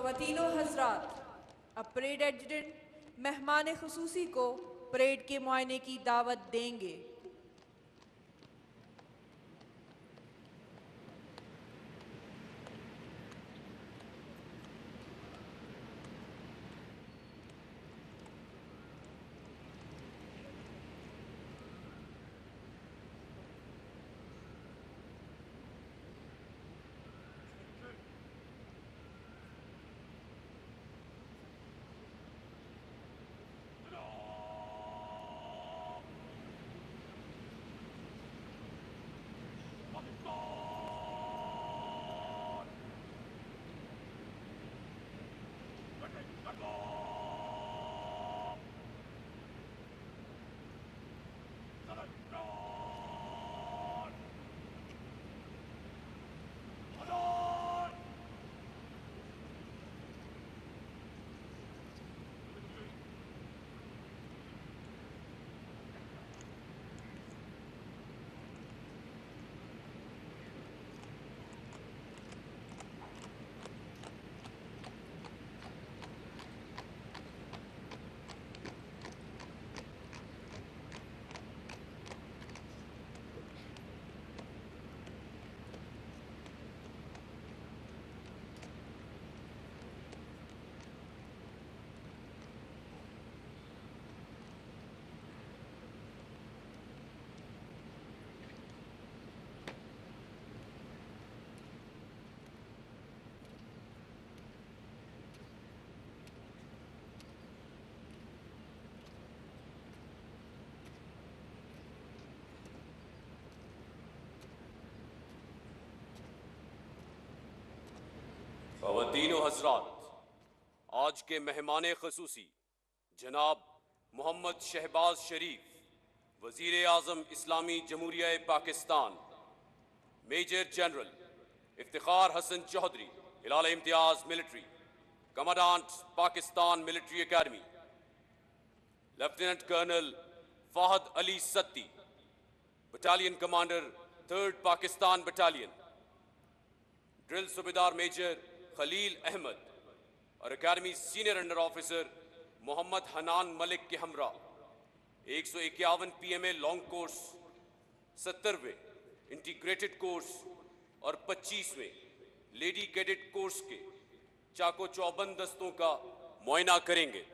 ख़वातीनो हज़रात, अब parade adjutant मेहमान ख़ुसूसी को परेड के मुआयने की दावत देंगे। ख़वातीनो हज़रात, आज के मेहमान ख़ुसूसी जनाब मोहम्मद शहबाज शरीफ, वज़ीर आज़म इस्लामी जमहूरिया Pakistan, major general Iftikhar Hasan Chaudhry, Hilal Imtiaz military, commandant Pakistan military academy, lieutenant colonel Fahad Ali Satti, battalion commander 3rd Pakistan battalion, drill subedar major Khalil Ahmed और academy senior under officer Mohammad Hanan Malik के हमरा 151 PMA लॉन्ग कोर्स, 70वें इंटीग्रेटेड कोर्स और 25वें लेडी कैडेट कोर्स के चाको चौबंद दस्तों का मुआयना करेंगे।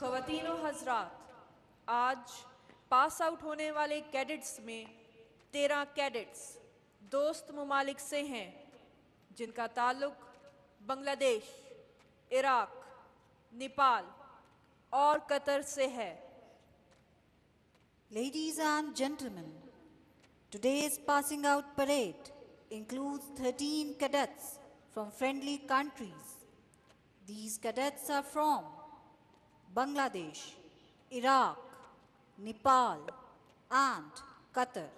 ख़वातीनो हज़रात, आज पास आउट होने वाले कैडेट्स में 13 कैडेट्स दोस्त ममालिक से हैं जिनका ताल्लुक बांग्लादेश, इराक, नेपाल और कतर से है। Ladies and gentlemen, today's passing out parade includes 13 cadets from friendly countries. These cadets are from Bangladesh, Iraq, Nepal, and Qatar.